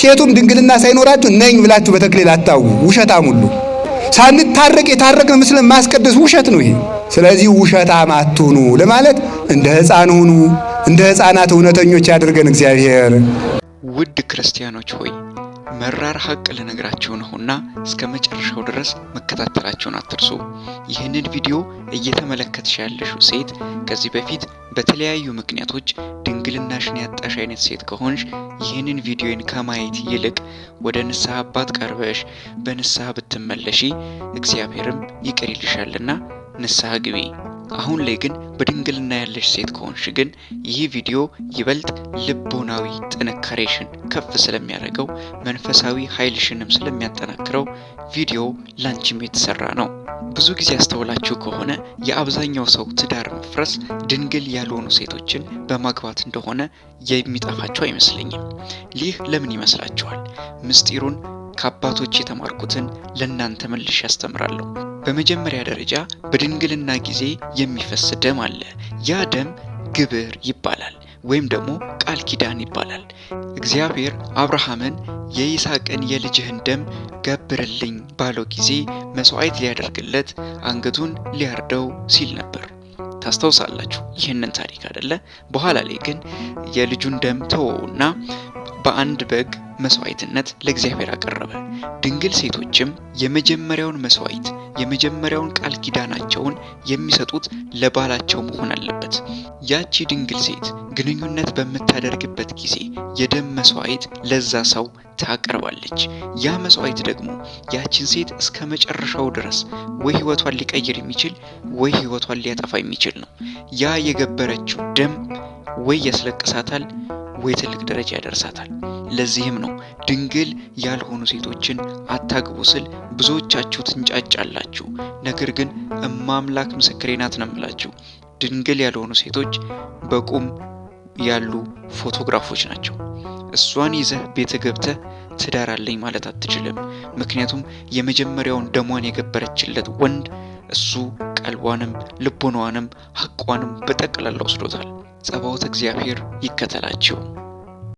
ሴቱም ድንግልና ሳይኖራችሁ ነኝ ብላችሁ በተክሊል አታው ውሸታም ሁሉ ሳንታረቅ የታረቅን ምስልን ማስቀደስ ውሸት ነው ይሄ። ስለዚህ ውሸታም አትሁኑ ለማለት እንደ ሕፃን ሁኑ፣ እንደ ሕፃናት እውነተኞች ያድርገን እግዚአብሔር። ውድ ክርስቲያኖች ሆይ መራር ሐቅ ልነግራችሁ ነውና እስከ መጨረሻው ድረስ መከታተላችሁን አትርሱ። ይህንን ቪዲዮ እየተመለከትሽ ያለሽው ሴት ከዚህ በፊት በተለያዩ ምክንያቶች ድንግልናሽን ያጣሽ አይነት ሴት ከሆንሽ ይህንን ቪዲዮን ከማየት ይልቅ ወደ ንስሐ አባት ቀርበሽ በንስሐ ብትመለሺ እግዚአብሔርም ይቅር ይልሻልና ንስሐ ግቢ። አሁን ላይ ግን በድንግልና ያለሽ ሴት ከሆንሽ ግን ይህ ቪዲዮ ይበልጥ ልቦናዊ ጥንካሬሽን ከፍ ስለሚያደርገው መንፈሳዊ ኃይልሽንም ስለሚያጠናክረው ቪዲዮ ላንቺም የተሰራ ነው። ብዙ ጊዜ አስተውላችሁ ከሆነ የአብዛኛው ሰው ትዳር መፍረስ ድንግል ያልሆኑ ሴቶችን በማግባት እንደሆነ የሚጠፋቸው አይመስለኝም። ይህ ለምን ይመስላችኋል? ምስጢሩን ከአባቶች የተማርኩትን ለእናንተ መልሼ ያስተምራለሁ። በመጀመሪያ ደረጃ በድንግልና ጊዜ የሚፈስ ደም አለ። ያ ደም ግብር ይባላል ወይም ደግሞ ቃል ኪዳን ይባላል። እግዚአብሔር አብርሃምን የይስሐቅን የልጅህን ደም ገብርልኝ ባለው ጊዜ መስዋዕት ሊያደርግለት አንገቱን ሊያርደው ሲል ነበር። ታስታውሳላችሁ ይህንን ታሪክ አይደለ? በኋላ ላይ ግን የልጁን ደም ተወውና በአንድ በግ መስዋዕትነት ለእግዚአብሔር አቀረበ። ድንግል ሴቶችም የመጀመሪያውን መስዋዕት የመጀመሪያውን ቃል ኪዳናቸውን የሚሰጡት ለባላቸው መሆን አለበት። ያቺ ድንግል ሴት ግንኙነት በምታደርግበት ጊዜ የደም መስዋዕት ለዛ ሰው ታቀርባለች። ያ መስዋዕት ደግሞ ያቺን ሴት እስከ መጨረሻው ድረስ ወይ ሕይወቷን ሊቀይር የሚችል ወይ ሕይወቷን ሊያጠፋ የሚችል ነው። ያ የገበረችው ደም ወይ ያስለቅሳታል ወይ ትልቅ ደረጃ ያደርሳታል። ለዚህም ነው ድንግል ያልሆኑ ሴቶችን አታግቡ ስል ብዙዎቻችሁ ትንጫጫላችሁ። ነገር ግን እማምላክ ምስክሬ ናት ነው የምላችሁ። ድንግል ያልሆኑ ሴቶች በቁም ያሉ ፎቶግራፎች ናቸው። እሷን ይዘህ ቤት ገብተህ ትዳር አለኝ ማለት አትችልም። ምክንያቱም የመጀመሪያውን ደሟን የገበረችለት ወንድ እሱ ቀልቧንም ልቦናዋንም ሐቋንም በጠቅላላ ወስዶታል። ጸባዖት እግዚአብሔር ይከተላችሁ።